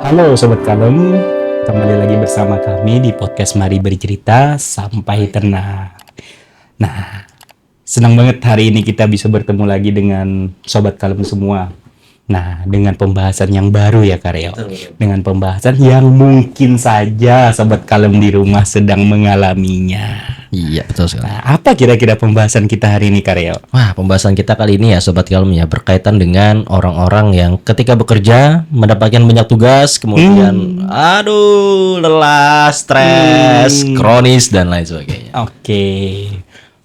Halo Sobat Kalem, kembali lagi bersama kami di podcast Mari Bercerita Sampai Tenang. Nah, senang banget hari ini kita bisa bertemu lagi dengan Sobat Kalem semua. Nah, dengan pembahasan yang baru ya Karyo. Dengan pembahasan yang mungkin saja Sobat Kalem di rumah sedang mengalaminya. Iya, betul sekali. Nah, apa kira-kira pembahasan kita hari ini Karyo? Wah, pembahasan kita kali ini ya Sobat Kalem ya berkaitan dengan orang-orang yang ketika bekerja mendapatkan banyak tugas, kemudian lelah, stres, kronis dan lain sebagainya. Oke.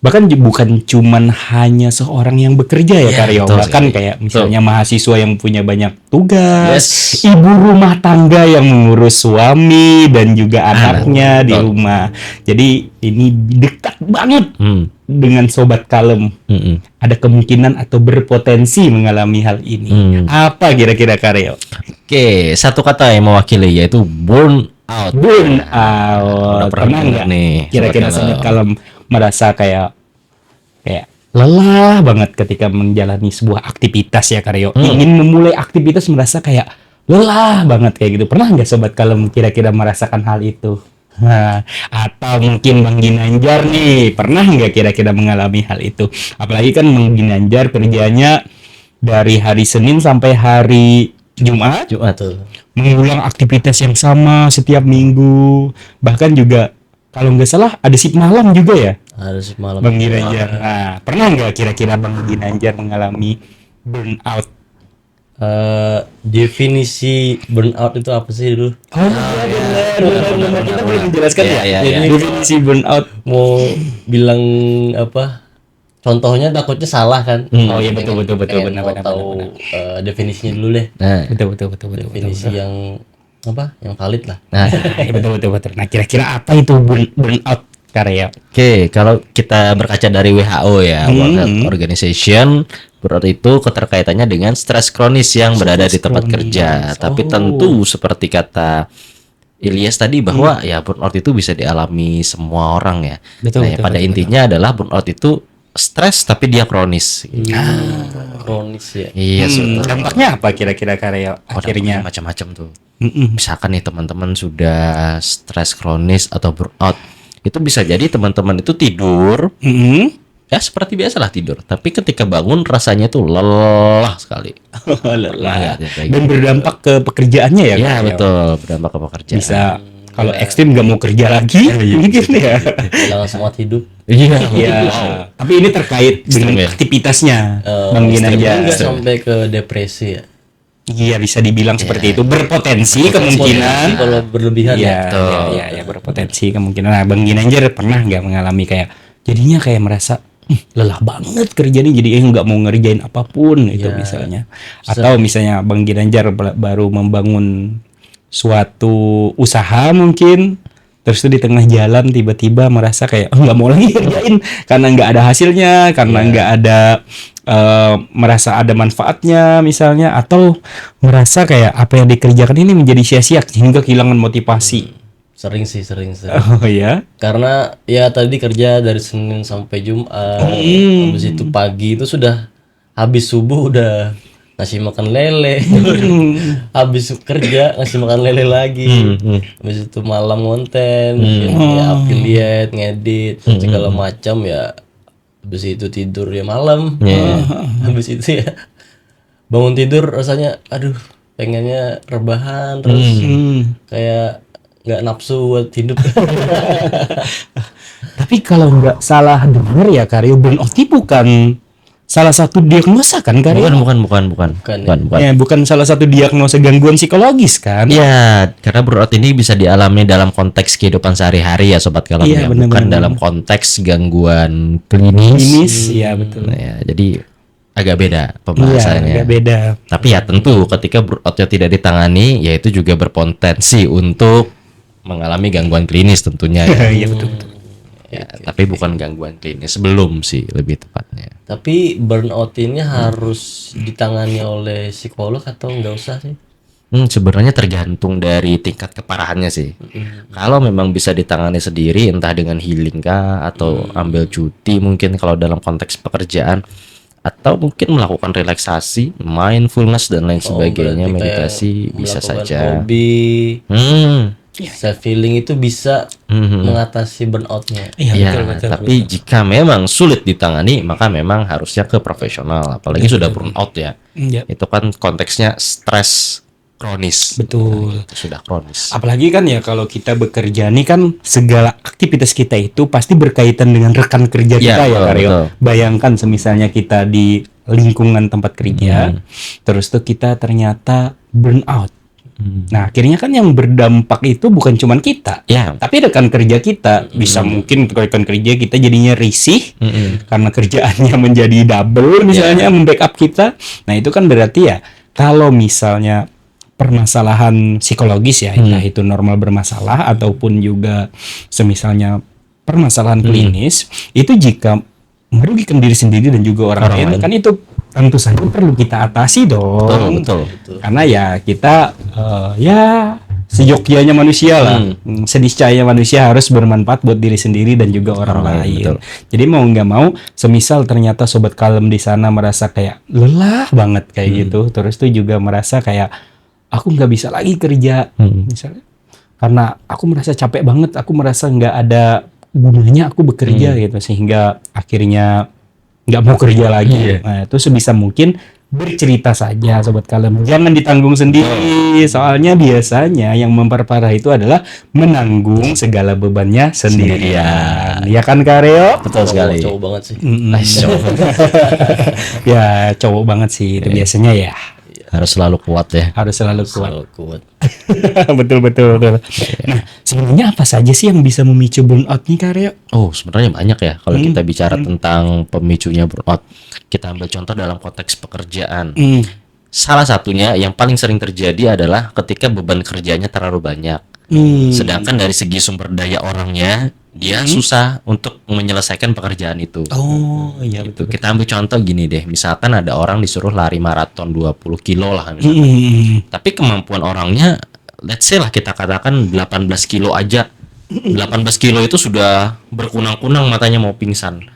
Bahkan bukan cuman hanya seorang yang bekerja ya, Ya, Karyo. betul Bahkan sekali. kayak misalnya mahasiswa yang punya banyak tugas, Yes. ibu rumah tangga yang mengurus suami dan juga anaknya di betul. rumah. Jadi ini dekat banget dengan Sobat Kalem. Ada kemungkinan atau berpotensi mengalami hal ini. Apa kira-kira Karyo? Oke, satu kata yang mewakili yaitu burn out. Burn out. Pernah nggak nih kira-kira Sobat Sobat Kalem merasa kayak lelah banget ketika menjalani sebuah aktivitas ya Karyo. Ingin memulai aktivitas merasa kayak lelah banget kayak gitu. Pernah nggak Sobat Kalem kira-kira merasakan hal itu? Nah, atau mungkin Bang Ginanjar nih, pernah nggak kira-kira mengalami hal itu? Apalagi kan Bang Ginanjar kerjanya dari hari Senin sampai hari Jumat, tuh. mengulang aktivitas yang sama setiap minggu. Bahkan juga kalau nggak salah ada shift malam juga ya, Harus malam. Bang Ginanjar. Nah, pernah nggak kira-kira Bang Ginanjar mengalami burnout? Definisi burnout itu apa sih dulu? Oh, benar. Kita boleh menjelaskan Iya, ya? iya, Jadi iya. definisi burnout. Mau bilang apa? Contohnya takutnya salah kan? Oh iya, betul. Pengen Benar. mau tahu definisinya dulu deh. Nah, Betul. Definisi yang apa? Yang valid lah. nah. Iya, betul. Nah, kira-kira apa itu burnout Karya? Oke, kalau kita berkaca dari WHO ya, World Health Organization, burnout itu keterkaitannya dengan stres kronis yang berada di tempat kerja. Tapi tentu seperti kata Ilyas tadi bahwa ya burnout itu bisa dialami semua orang ya. Betul, Pada intinya adalah burnout itu stres tapi dia kronis. Kronis ya. Iya, betul. Dampaknya apa kira-kira Karya? Akhirnya. Macam-macam tuh. Misalkan nih teman-teman sudah stres kronis atau burnout, itu bisa jadi teman-teman itu tidur ya seperti biasalah tidur, tapi ketika bangun rasanya tuh lelah sekali. Lelah. Ya, kayak Dan berdampak ke pekerjaannya ya, Ya Karya? betul, berdampak ke pekerjaan. Bisa kalau ekstrim nggak mau kerja lagi mungkin ya. Hilang semangat hidup. Iya. Iya. Tapi ini terkait dengan ya. aktivitasnya Bang Enggak Ginanjar. sampai ke depresi ya. Iya, bisa dibilang seperti itu. Berpotensi kemungkinan. Kalau berlebihan ya. Iya, berpotensi kemungkinan. Nah, Bang Ginanjar pernah nggak mengalami kayak jadinya kayak merasa lelah banget kerjanya, jadi nggak mau ngerjain apapun itu misalnya. Atau misalnya Bang Ginanjar baru membangun suatu usaha mungkin, terus tuh di tengah jalan tiba-tiba merasa kayak nggak mau lagi kerjain karena nggak ada hasilnya, karena nggak ada merasa ada manfaatnya misalnya, atau merasa kayak apa yang dikerjakan ini menjadi sia-sia hingga kehilangan motivasi. Sering. Oh ya. Karena ya tadi kerja dari Senin sampai Jumat, habis itu pagi itu sudah habis subuh udah ngasih makan lele, habis kerja ngasih makan lele lagi, habis itu malam konten, ya affiliate, ngedit, segala macam ya, habis itu tidur ya malam, habis itu ya bangun tidur rasanya aduh pengennya rebahan terus kayak nggak nafsu buat hidup. Tapi kalau nggak salah dengar ya Karyo, burnout itu bukan salah satu diagnosa kan Karyo? Bukan. Ya, bukan salah satu diagnosa gangguan psikologis kan? Ya, karena burnout ini bisa dialami dalam konteks kehidupan sehari-hari ya Sobat Kalem Iya, ya, benar. bukan dalam konteks gangguan klinis. Klinis, ya betul. Ya, jadi agak beda Iya, pembahasannya. agak beda. Tapi ya tentu ketika burnoutnya tidak ditangani, ya itu juga berpotensi untuk mengalami gangguan klinis tentunya ya. Iya betul. Ya, tapi bukan gangguan klinis, belum sih lebih tepatnya. Tapi burnout ini harus ditangani oleh psikolog atau nggak usah sih? Sebenarnya tergantung dari tingkat keparahannya sih. Kalau memang bisa ditangani sendiri, entah dengan healing kah atau ambil cuti mungkin kalau dalam konteks pekerjaan, atau mungkin melakukan relaksasi, mindfulness dan lain sebagainya, berarti kayak meditasi bisa melakukan saja. hobi, Hmm. self healing itu bisa mengatasi burnoutnya. Iya, Ya, betul. tapi jika memang sulit ditangani, maka memang harusnya ke profesional. Apalagi sudah burnout ya. Iya, Itu kan konteksnya stres kronis. betul. Itu sudah kronis. Apalagi kan ya kalau kita bekerja nih kan segala aktivitas kita itu pasti berkaitan dengan rekan kerja Ya, kita ya betul, Karyo. betul. Bayangkan semisalnya kita di lingkungan tempat kerja, terus tuh kita ternyata burn out. Nah akhirnya kan yang berdampak itu bukan cuman kita, Ya. tapi rekan kerja kita. Bisa mungkin rekan kerja kita jadinya risih karena kerjaannya menjadi double misalnya membackup kita. Nah itu kan berarti ya kalau misalnya permasalahan psikologis ya, entah itu normal bermasalah ataupun juga semisalnya permasalahan klinis, itu jika merugikan diri sendiri dan juga orang lain, kan itu tentu saja perlu kita atasi dong. Betul. Karena ya kita ya seyogyanya manusia lah, seniscaya manusia harus bermanfaat buat diri sendiri dan juga orang lain. betul. Jadi mau nggak mau, semisal ternyata sobat kalem di sana merasa kayak lelah banget kayak gitu, terus tuh juga merasa kayak aku nggak bisa lagi kerja, misalnya, karena aku merasa capek banget, aku merasa nggak ada gunanya aku bekerja gitu, sehingga akhirnya nggak mau kerja lagi. Nah itu sebisa mungkin bercerita saja sobat kalem, jangan ditanggung sendiri, soalnya biasanya yang memperparah itu adalah menanggung segala bebannya sendirian. Ya kan Kareo? Betul sekali. Cowok banget sih. Nice. Ya cowok banget sih itu biasanya ya, Harus selalu kuat ya. harus selalu kuat. Selalu kuat. betul. Nah sebenarnya apa saja sih yang bisa memicu burnout nih Kareo? Oh, sebenarnya banyak ya kalau kita bicara tentang pemicunya burnout. Kita ambil contoh dalam konteks pekerjaan. Salah satunya yang paling sering terjadi adalah ketika beban kerjanya terlalu banyak. Sedangkan dari segi sumber daya orangnya, dia susah untuk menyelesaikan pekerjaan itu. Oh iya Itu kita ambil contoh gini deh, misalkan ada orang disuruh lari maraton 20 kilo lah misalkan. Tapi kemampuan orangnya, let's say lah kita katakan 18 kilo aja. 18 kilo itu sudah berkunang-kunang matanya mau pingsan.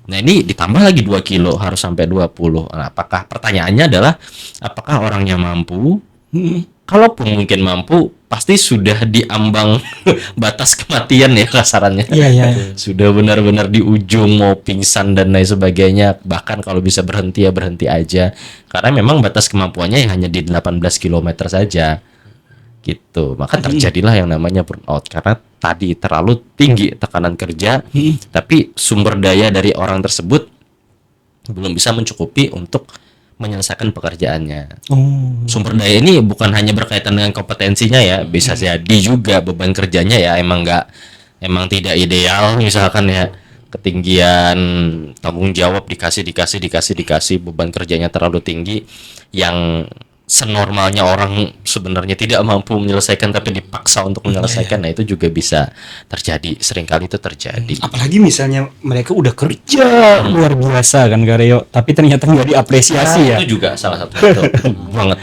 Nah ini ditambah lagi 2 kilo harus sampai 20. Nah, apakah pertanyaannya adalah apakah orangnya mampu? Kalaupun mungkin mampu, pasti sudah diambang batas kematian ya kasarannya. Iya. Sudah benar-benar di ujung mau pingsan dan lain sebagainya. Bahkan kalau bisa berhenti ya berhenti aja. Karena memang batas kemampuannya yang hanya di 18 km saja. Gitu. Maka terjadilah yang namanya burnout karena tadi terlalu tinggi tekanan kerja, tapi sumber daya dari orang tersebut belum bisa mencukupi untuk menyelesaikan pekerjaannya. Sumber daya ini bukan hanya berkaitan dengan kompetensinya ya, bisa jadi juga beban kerjanya ya emang tidak ideal, misalkan ya ketinggian tanggung jawab dikasih beban kerjanya terlalu tinggi yang senormalnya orang sebenarnya tidak mampu menyelesaikan tapi dipaksa untuk menyelesaikan. Nah itu juga bisa terjadi, seringkali itu terjadi. Apalagi misalnya mereka udah kerja luar biasa kan Kareo, tapi ternyata nggak diapresiasi ya. Itu juga salah satu itu banget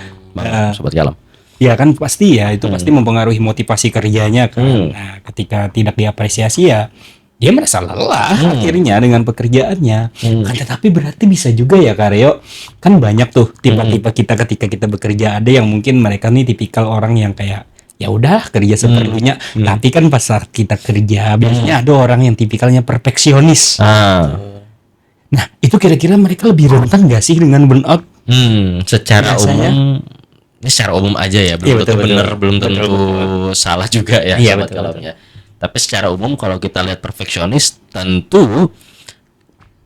sobat Galam. Ya kan pasti ya, itu pasti mempengaruhi motivasi kerjanya kan. Nah, ketika tidak diapresiasi ya dia merasa lelah akhirnya dengan pekerjaannya. Kan tetapi berarti bisa juga ya Kareo. Kan banyak tuh tipe-tipe kita ketika kita bekerja, ada yang mungkin mereka nih tipikal orang yang kayak ya udah kerja seperlunya. Tapi kan pas saat kita kerja biasanya ada orang yang tipikalnya perfeksionis. Nah, itu kira-kira mereka lebih rentan nggak sih dengan burnout? Secara Biasanya. umum ini secara umum aja ya, belum Iya, tentu betul. benar, belum tentu salah juga ya Iya, sobat betul, Galamnya. Tapi secara umum kalau kita lihat perfeksionis tentu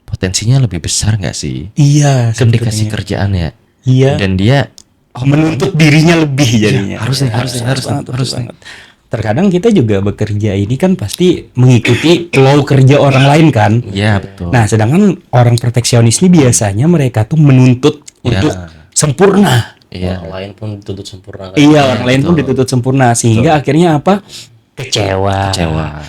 potensinya lebih besar nggak sih? Iya, Kan dikasih kerjaan ya. Iya. Dan dia Menuntut dirinya lebih jadinya. harus banget. Terkadang kita juga bekerja ini kan pasti mengikuti flow kerja orang lain kan. ya betul. Nah, sedangkan orang perfeksionis ini biasanya mereka tuh menuntut Ya. untuk sempurna. Iya. Orang lain pun dituntut sempurna kan. Iya, orang lain pun dituntut sempurna sehingga akhirnya apa? kecewa.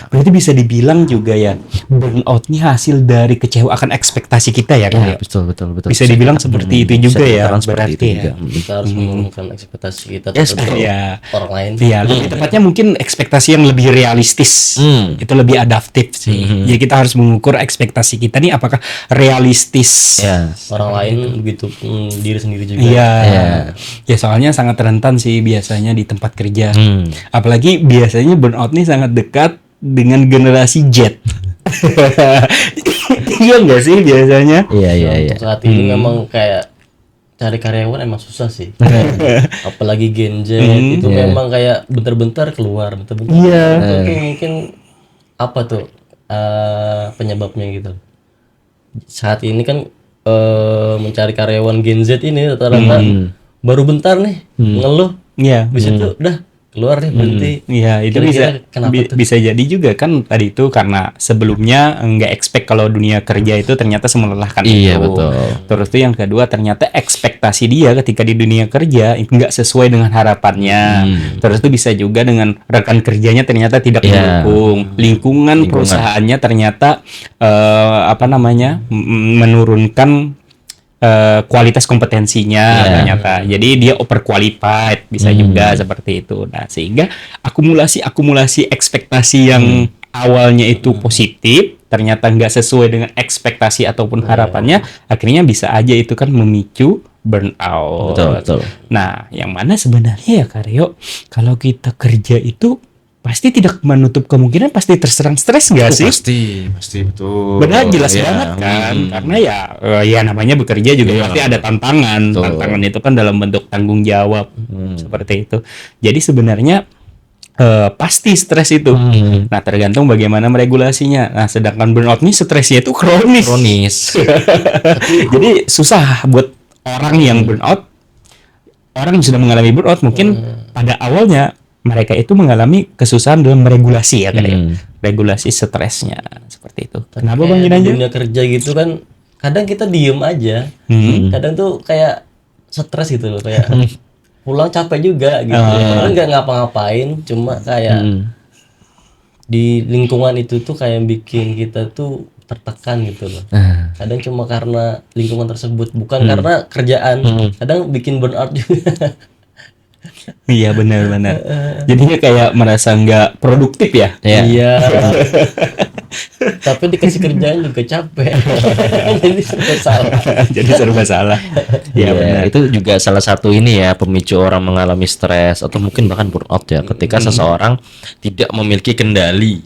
Berarti bisa dibilang juga ya burnout ini hasil dari kecewa akan ekspektasi kita ya kan? Ya, betul. Bisa dibilang seperti itu juga ya, seperti itu berarti juga. ya. Kita harus menurunkan ekspektasi kita Yes, terhadap Iya. orang lain. Iya, lebih tepatnya mungkin ekspektasi yang lebih realistis. Itu lebih adaptif sih. Jadi kita harus mengukur ekspektasi kita nih apakah realistis. Ya. Orang lain begitu diri sendiri juga. Iya. Iya. Ya soalnya sangat rentan sih biasanya di tempat kerja. Hmm. Apalagi biasanya burnout nih sangat dekat dengan generasi Z. Iya enggak sih biasanya? Iya. Untuk saat ini memang kayak cari karyawan emang susah sih. Apalagi Gen Z itu memang kayak bentar-bentar keluar, bentar-bentar. Iya. Mungkin apa tuh penyebabnya gitu. Saat ini kan mencari karyawan Gen Z ini rata-rata baru bentar nih ngeluh, Iya. habis itu udah keluar nih berhenti. Iya, itu Kira-kira kenapa tuh? bisa jadi juga kan tadi itu karena sebelumnya nggak expect kalau dunia kerja itu ternyata semelelahkan Iya, itu. betul. Terus tuh yang kedua ternyata ekspektasi dia ketika di dunia kerja itu nggak sesuai dengan harapannya. Terus tuh bisa juga dengan rekan kerjanya ternyata tidak Iya. mendukung. Lingkungan perusahaannya ternyata menurunkan kualitas kompetensinya ternyata. Jadi dia overqualified bisa juga seperti itu. Nah, sehingga akumulasi ekspektasi yang awalnya itu positif ternyata nggak sesuai dengan ekspektasi ataupun harapannya, akhirnya bisa aja itu kan memicu burnout. Betul. Nah, yang mana sebenarnya ya Karyo, kalau kita kerja itu pasti tidak menutup kemungkinan pasti terserang stres nggak sih? Pasti betul. Benar jelas Iya. banget kan, karena ya namanya bekerja juga pasti ada tantangan. Betul. Tantangan itu kan dalam bentuk tanggung jawab seperti itu. Jadi sebenarnya pasti stres itu. Nah tergantung bagaimana meregulasinya. Nah sedangkan burnout ini stresnya itu kronis. Jadi susah buat orang yang burnout. Orang yang sudah mengalami burnout mungkin pada awalnya mereka itu mengalami kesusahan dalam meregulasi ya regulasi stresnya seperti itu. Kenapa Bang Kayak di Ginanjar? dunia kerja gitu kan kadang kita diem aja, kadang tuh kayak stres gitu loh, kayak pulang capek juga gitu. Padahal nggak ngapa-ngapain, cuma kayak di lingkungan itu tuh kayak bikin kita tuh tertekan gitu loh. Kadang cuma karena lingkungan tersebut, bukan karena kerjaan. Kadang bikin burnout juga. Iya benar. Jadinya kayak merasa nggak produktif ya. Iya. Tapi dikasih kerjaan juga capek. Jadi serba salah. Jadi serba salah. Ya, benar. Itu juga salah satu ini ya pemicu orang mengalami stres atau mungkin bahkan burnout ya ketika seseorang tidak memiliki kendali,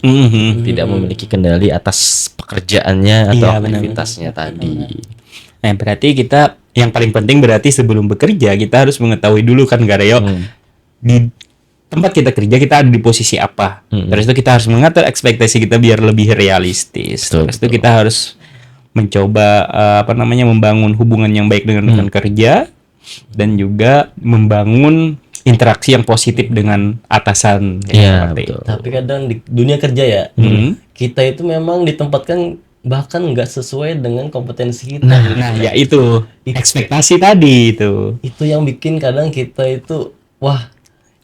tidak memiliki kendali atas pekerjaannya atau Iya, benar. aktivitasnya tadi. Nah berarti kita yang paling penting berarti sebelum bekerja kita harus mengetahui dulu kan Karyo di tempat kita kerja kita ada di posisi apa. Terus itu kita harus mengatur ekspektasi kita biar lebih realistis. Betul, Terus itu kita harus mencoba membangun hubungan yang baik dengan rekan kerja dan juga membangun interaksi yang positif dengan atasan. Iya, Seperti betul. itu. Tapi kadang di dunia kerja ya, kita itu memang ditempatkan bahkan nggak sesuai dengan kompetensi kita. Nah ya itu ekspektasi tadi itu. Itu yang bikin kadang kita itu, wah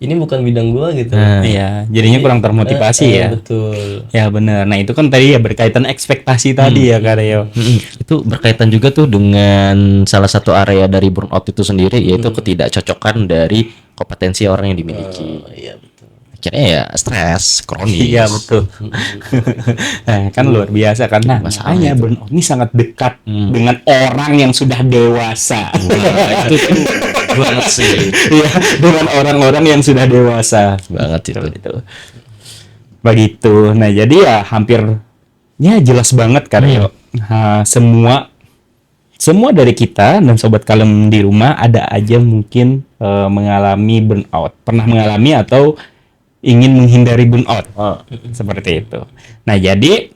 ini bukan bidang gua gitu. Iya, jadinya kurang termotivasi ya. Betul. Ya benar. Nah itu kan tadi ya berkaitan ekspektasi tadi ya Karyo. Itu berkaitan juga tuh dengan salah satu area dari burnout itu sendiri yaitu ketidakcocokan dari kompetensi orang yang dimiliki. Iya betul. Akhirnya ya stres kronis. Iya betul. Nah, kan luar biasa kan. Nah, makanya burnout ini sangat dekat dengan orang yang sudah dewasa. Itu tuh banget sih. Iya, dengan orang-orang yang sudah dewasa. Banget itu. Begitu. Begitu. Nah, jadi ya hampir ya jelas banget Karyo. Semua dari kita dan sobat kalem di rumah ada aja mungkin mengalami burnout. Pernah mengalami atau ingin menghindari burnout. Seperti itu. Nah, jadi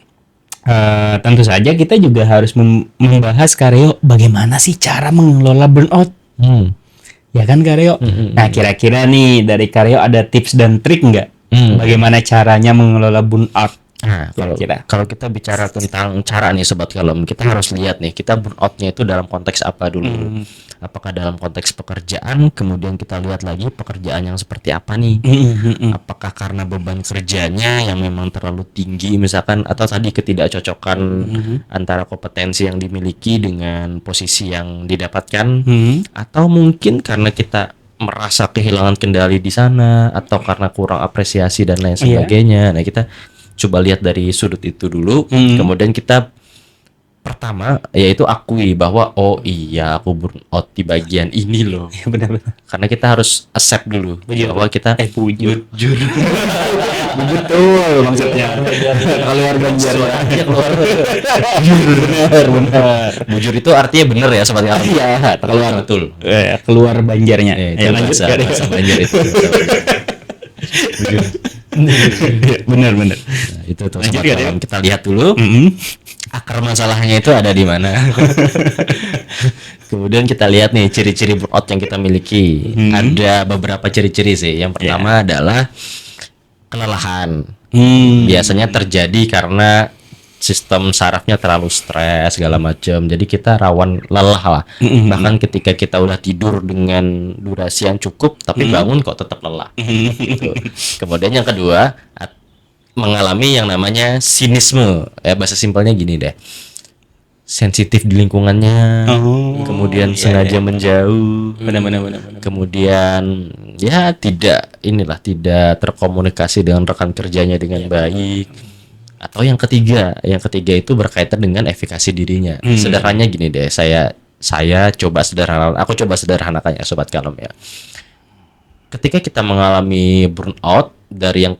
tentu saja kita juga harus membahas Karyo bagaimana sih cara mengelola burnout. Ya kan Karyo? Nah, kira-kira nih dari Karyo ada tips dan trik nggak? Bagaimana caranya mengelola burnout? Nah, Kira-kira. kalau kita bicara tentang cara nih Sobat Kalem, kita harus lihat nih, kita burnoutnya itu dalam konteks apa dulu. Apakah dalam konteks pekerjaan, kemudian kita lihat lagi pekerjaan yang seperti apa nih. Apakah karena beban kerjanya yang memang terlalu tinggi misalkan, atau tadi ketidakcocokan antara kompetensi yang dimiliki dengan posisi yang didapatkan, atau mungkin karena kita merasa kehilangan kendali di sana, atau karena kurang apresiasi dan lain sebagainya. Nah, kita coba lihat dari sudut itu dulu, kemudian kita pertama yaitu akui bahwa oh iya aku burnout di bagian ini loh. Benar-benar. Karena kita harus accept dulu bahwa kita Bujur. bujur. Betul maksudnya. Keluar banjar. Benar. Bujur itu artinya benar ya Sobat Kalem. Iya, Keluar betul. Keluar banjarnya. Itu bahasa banjar itu. Bujur. Benar-benar. Nah, itu tuh Lanjut Sobat ya, Kalem, kita lihat dulu akar masalahnya itu ada di mana. Kemudian kita lihat nih ciri-ciri burnout yang kita miliki. Ada beberapa ciri-ciri sih. Yang pertama adalah kelelahan. Biasanya terjadi karena sistem sarafnya terlalu stres segala macam. Jadi kita rawan lelah lah. Bahkan ketika kita udah tidur dengan durasi yang cukup tapi bangun kok tetap lelah. Gitu. Kemudian yang kedua, mengalami yang namanya sinisme. Bahasa simpelnya gini deh. Sensitif di lingkungannya. Kemudian sengaja menjauh. Benar-benar. Kemudian ya tidak terkomunikasi dengan rekan kerjanya dengan baik. Atau yang ketiga itu berkaitan dengan efikasi dirinya. Sederhananya gini deh, aku coba sederhanakan ya Sobat Kalem ya. Ketika kita mengalami burnout, dari yang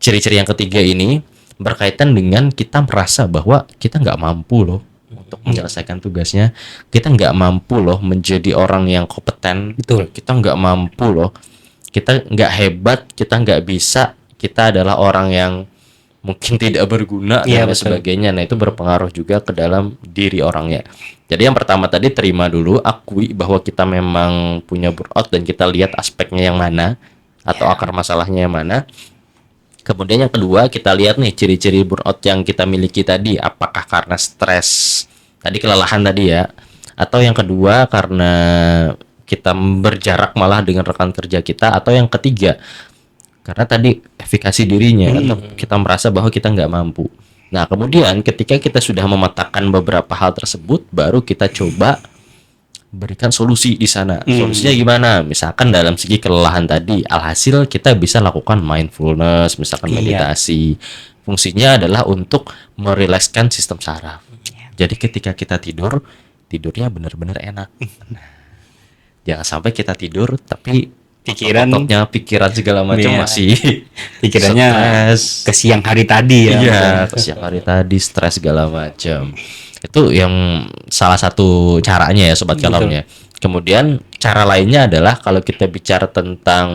ciri-ciri yang ketiga ini berkaitan dengan kita merasa bahwa kita nggak mampu loh untuk menyelesaikan tugasnya, kita nggak mampu loh menjadi orang yang kompeten, kita nggak mampu loh, kita nggak hebat, kita nggak bisa, kita adalah orang yang mungkin tidak berguna dan lain sebagainya. Nah, itu berpengaruh juga ke dalam diri orangnya. Jadi yang pertama tadi, terima dulu, akui bahwa kita memang punya burnout dan kita lihat aspeknya yang mana atau akar masalahnya yang mana. Kemudian yang kedua, kita lihat nih ciri-ciri burnout yang kita miliki tadi, apakah karena stres, tadi kelelahan tadi ya, atau yang kedua karena kita berjarak malah dengan rekan kerja kita, atau yang ketiga karena tadi efikasi dirinya atau kita merasa bahwa kita nggak mampu. Nah, kemudian ketika kita sudah memetakan beberapa hal tersebut, baru kita coba berikan solusi di sana. Solusinya gimana? Misalkan dalam segi kelelahan tadi, alhasil kita bisa lakukan mindfulness, misalkan meditasi. Fungsinya adalah untuk merilekskan sistem saraf. Jadi ketika kita tidurnya benar-benar enak. Jangan sampai kita tidur tapi pikiran segala macam masih pikirannya stres. ke siang hari tadi ya. Iya, ke siang hari tadi stres segala macam. Itu yang salah satu caranya ya Sobat Kalem ya. Kemudian cara lainnya adalah kalau kita bicara tentang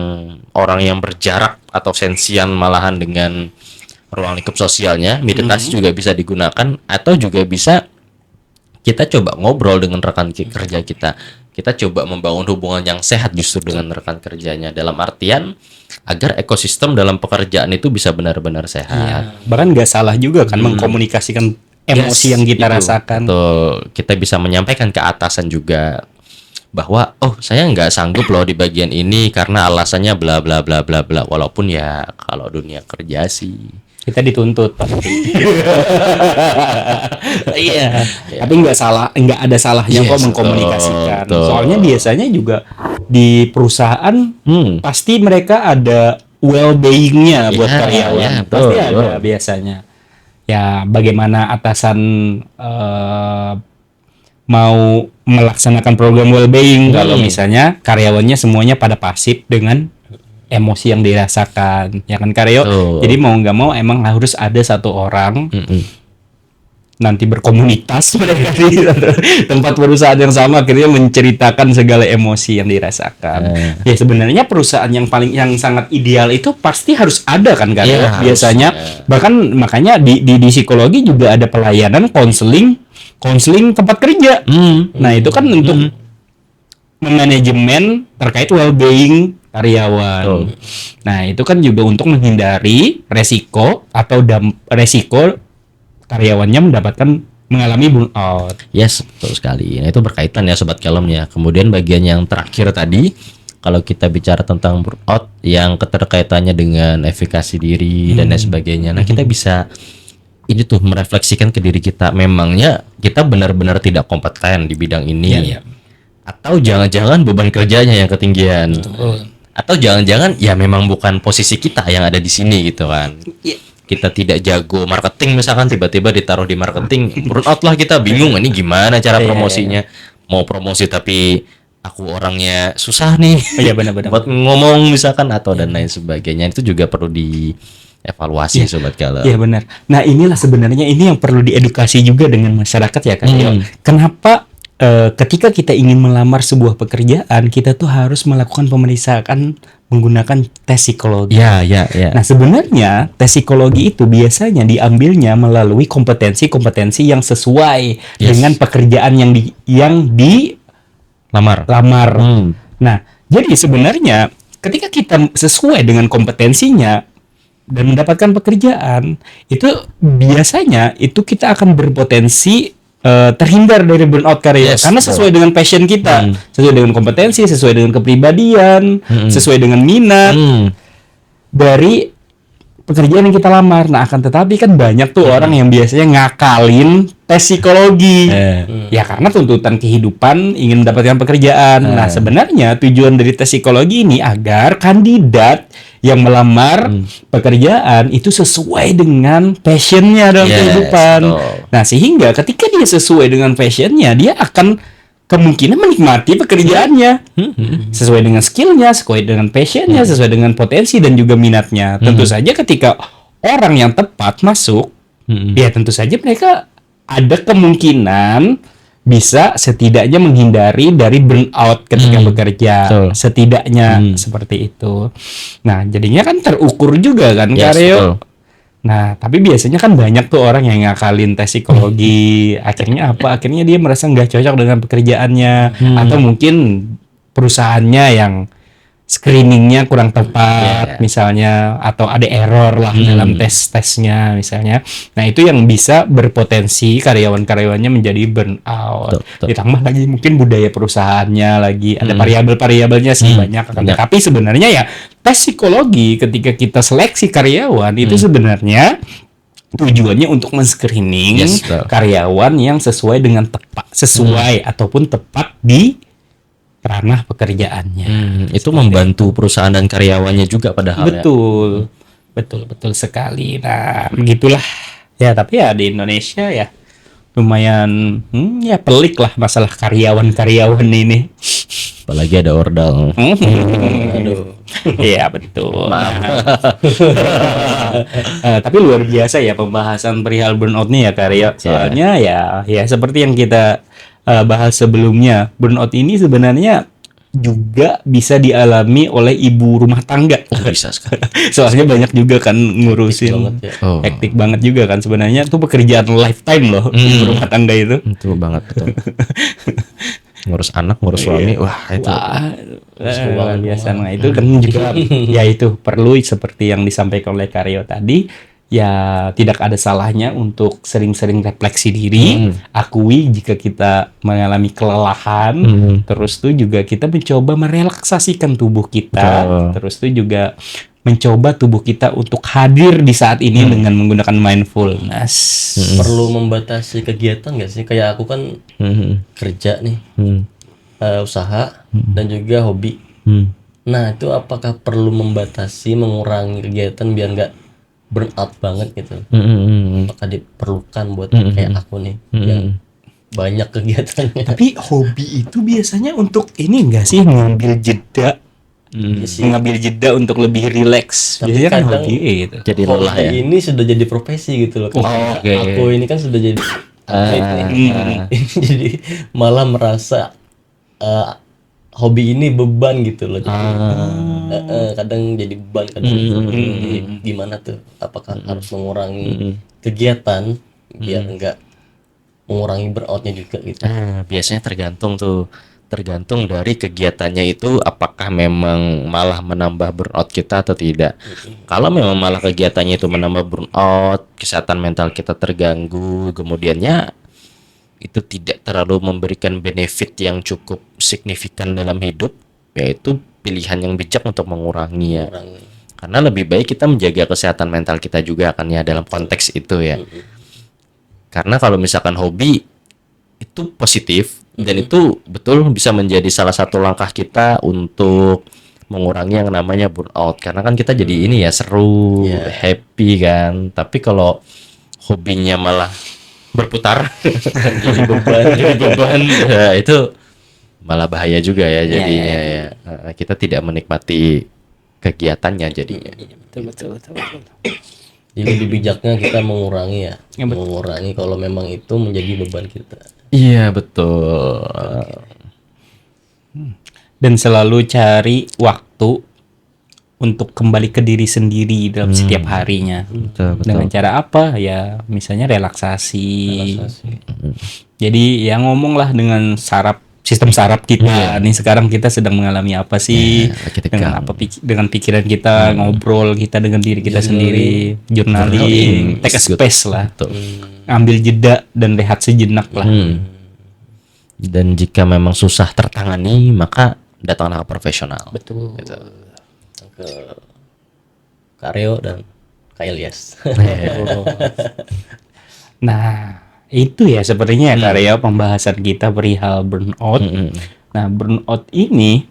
orang yang berjarak atau sensian malahan dengan ruang lingkup sosialnya, meditasi juga bisa digunakan, atau juga bisa kita coba ngobrol dengan rekan kerja kita. Kita coba membangun hubungan yang sehat justru dengan rekan kerjanya, dalam artian agar ekosistem dalam pekerjaan itu bisa benar-benar sehat. Bahkan nggak salah juga kan mengkomunikasikan emosi yang kita rasakan. Betul. Kita bisa menyampaikan ke atasan juga bahwa saya nggak sanggup loh di bagian ini karena alasannya bla bla bla bla bla. Walaupun ya kalau dunia kerja sih kita dituntut pasti. Iya. Tapi nggak ada salahnya kok mengkomunikasikan. Betul. Soalnya biasanya juga di perusahaan pasti mereka ada well-being-nya buat karyawan. Pasti ada biasanya. Ya bagaimana atasan mau melaksanakan program well-being kalau misalnya karyawannya semuanya pada pasif dengan emosi yang dirasakan, ya kan Karyo? Jadi mau nggak mau emang harus ada satu orang nanti berkomunitas mereka di tempat perusahaan yang sama, akhirnya menceritakan segala emosi yang dirasakan. Ya sebenarnya perusahaan yang sangat ideal itu pasti harus ada kan Karyo? Biasanya bahkan makanya di psikologi juga ada pelayanan konseling tempat kerja. Nah itu kan untuk memanajemen terkait well-being karyawan. Betul. Nah, itu kan juga untuk menghindari resiko atau resiko karyawannya mengalami burnout. Yes, betul sekali. Nah, itu berkaitan ya Sobat Kelem ya. Kemudian bagian yang terakhir tadi, kalau kita bicara tentang burnout yang keterkaitannya dengan efikasi diri dan lain sebagainya. Nah, kita bisa ini tuh merefleksikan ke diri kita. Memangnya kita benar-benar tidak kompeten di bidang ini. Iya. Atau jangan-jangan beban kerjanya yang ketinggian. Atau jangan-jangan ya memang bukan posisi kita yang ada di sini gitu kan. Kita tidak jago marketing misalkan, tiba-tiba ditaruh di marketing, burnout lah, kita bingung ini gimana cara promosinya. Mau promosi tapi aku orangnya susah nih. Iya, benar-benar. Buat ngomong misalkan atau dan lain sebagainya, itu juga perlu dievaluasi Sobat Kelem. Iya, benar. Nah, inilah sebenarnya ini yang perlu diedukasi juga dengan masyarakat ya Kak. Kenapa ketika kita ingin melamar sebuah pekerjaan, kita tuh harus melakukan pemeriksaan menggunakan tes psikologi. Ya. Nah, sebenarnya tes psikologi itu biasanya diambilnya melalui kompetensi-kompetensi yang sesuai dengan pekerjaan yang Lamar. Nah, jadi sebenarnya ketika kita sesuai dengan kompetensinya dan mendapatkan pekerjaan, itu biasanya itu kita akan berpotensi terhindar dari burnout karya karena sesuai dengan passion kita, sesuai dengan kompetensi, sesuai dengan kepribadian, sesuai dengan minat dari pekerjaan yang kita lamar. Nah, akan tetapi kan banyak tuh orang yang biasanya ngakalin tes psikologi. Ya karena tuntutan kehidupan ingin mendapatkan pekerjaan. Nah, sebenarnya tujuan dari tes psikologi ini agar kandidat yang melamar pekerjaan itu sesuai dengan passionnya dalam kehidupan. Nah, sehingga ketika dia sesuai dengan passionnya, dia akan kemungkinan menikmati pekerjaannya sesuai dengan skillnya, sesuai dengan passionnya, sesuai dengan potensi dan juga minatnya. Tentu saja ketika orang yang tepat masuk, ya tentu saja mereka ada kemungkinan bisa setidaknya menghindari dari burnout ketika bekerja. Setidaknya seperti itu. Nah, jadinya kan terukur juga kan Karyo. Nah, tapi biasanya kan banyak tuh orang yang ngakalin tes psikologi. Akhirnya apa? Akhirnya dia merasa nggak cocok dengan pekerjaannya. Atau mungkin perusahaannya yang screeningnya kurang tepat misalnya, atau ada error lah dalam tes-tesnya misalnya. Nah, itu yang bisa berpotensi karyawan-karyawannya menjadi burnout. Ditambah lagi mungkin budaya perusahaannya lagi ada variabel-variabelnya sih banyak. Tapi sebenarnya ya tes psikologi ketika kita seleksi karyawan itu sebenarnya tujuannya untuk men-screening karyawan yang sesuai dengan ataupun tepat di ranah pekerjaannya. Itu membantu perusahaan dan karyawannya juga padahal. Betul sekali. Nah, begitulah. Ya, tapi ya di Indonesia ya lumayan ya pelik lah masalah karyawan-karyawan ini. Apalagi ada ordal. Aduh. Iya, betul. Tapi luar biasa ya pembahasan perihal burnout nih ya Karyo. Soalnya ya seperti yang kita bahas sebelumnya, burnout ini sebenarnya juga bisa dialami oleh ibu rumah tangga. Bisa sekali. Soalnya banyak juga kan ngurusin, hektik banget juga kan sebenarnya. Itu pekerjaan lifetime loh ibu rumah tangga itu. Itu banget betul. Ngurus anak, ngurus suami, wah itu. Luar biasa. Nah, itu kan juga ya itu perlu seperti yang disampaikan oleh Karyo tadi. Ya tidak ada salahnya untuk sering-sering refleksi diri, akui jika kita mengalami kelelahan, terus tuh juga kita mencoba merelaksasikan tubuh kita, terus tuh juga mencoba tubuh kita untuk hadir di saat ini dengan menggunakan mindfulness. Perlu membatasi kegiatan nggak sih? Kayak aku kan kerja nih, usaha dan juga hobi. Nah, itu apakah perlu membatasi, mengurangi kegiatan biar nggak burnout banget gitu? Apakah diperlukan buat kayak aku nih yang banyak kegiatannya? Tapi hobi itu biasanya untuk ini enggak sih, ngambil jeda, mengambil jeda untuk lebih rileks. Biasanya kan hobi gitu. Jadi lelah ya. Ini sudah jadi profesi gitu loh. Aku ini kan sudah jadi atlet nih. Ini jadi malah merasa hobi ini beban gitu loh. Kadang jadi beban, kadang jadi gimana tuh? Apakah harus mengurangi kegiatan biar enggak mengurangi burnoutnya juga gitu? Biasanya tergantung tuh. tergantung dari kegiatannya itu apakah memang malah menambah burnout kita atau tidak. Kalau memang malah kegiatannya itu menambah burnout, kesehatan mental kita terganggu, kemudiannya itu tidak terlalu memberikan benefit yang cukup signifikan dalam hidup, yaitu pilihan yang bijak untuk mengurangi ya. Karena lebih baik kita menjaga kesehatan mental kita juga kan ya dalam konteks itu ya. Karena kalau misalkan hobi itu positif dan itu betul bisa menjadi salah satu langkah kita untuk mengurangi yang namanya burnout. Karena kan kita jadi ini ya seru, happy kan. Tapi kalau hobinya malah berputar jadi beban ya, itu malah bahaya juga ya jadinya ya. Kita tidak menikmati kegiatannya jadinya. Betul. Jadi lebih bijaknya kita mengurangi mengurangi kalau memang itu menjadi beban kita. Iya betul. Dan selalu cari waktu untuk kembali ke diri sendiri dalam setiap harinya. Betul. Dengan cara apa? Ya misalnya relaksasi. Jadi ya ngomonglah dengan sistem saraf kita. Nih sekarang kita sedang mengalami apa sih? Dengan apa dengan pikiran kita, ngobrol kita dengan diri kita sendiri, journaling, take a space lah. Ambil jeda dan rehat sejenak lah. Dan jika memang susah tertangani, maka datanglah ke profesional. Betul. Ke Karyo dan Kak Ilyas. Nah, itu ya sepertinya ya Karyo pembahasan kita perihal burnout. Nah, burnout ini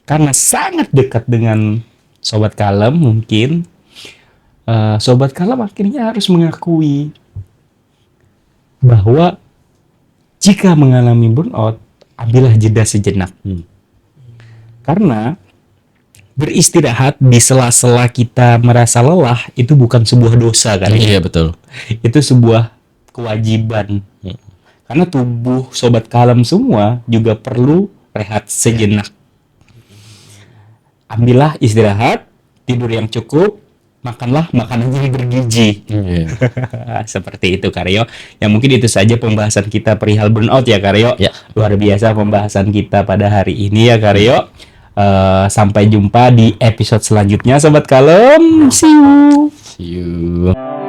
karena sangat dekat dengan Sobat Kalem mungkin Sobat Kalem akhirnya harus mengakui bahwa jika mengalami burnout, ambillah jeda sejenak. Karena beristirahat di sela-sela kita merasa lelah itu bukan sebuah dosa kan? Iya betul. Itu sebuah kewajiban. Karena tubuh Sobat Kalem semua juga perlu rehat sejenak. Ambillah istirahat, tidur yang cukup, makanlah makanan yang bergizi. Seperti itu Karyo. Ya mungkin itu saja pembahasan kita perihal burnout ya Karyo. Ya. Luar biasa pembahasan kita pada hari ini ya Karyo. Sampai jumpa di episode selanjutnya Sobat Kalem. See you. See you.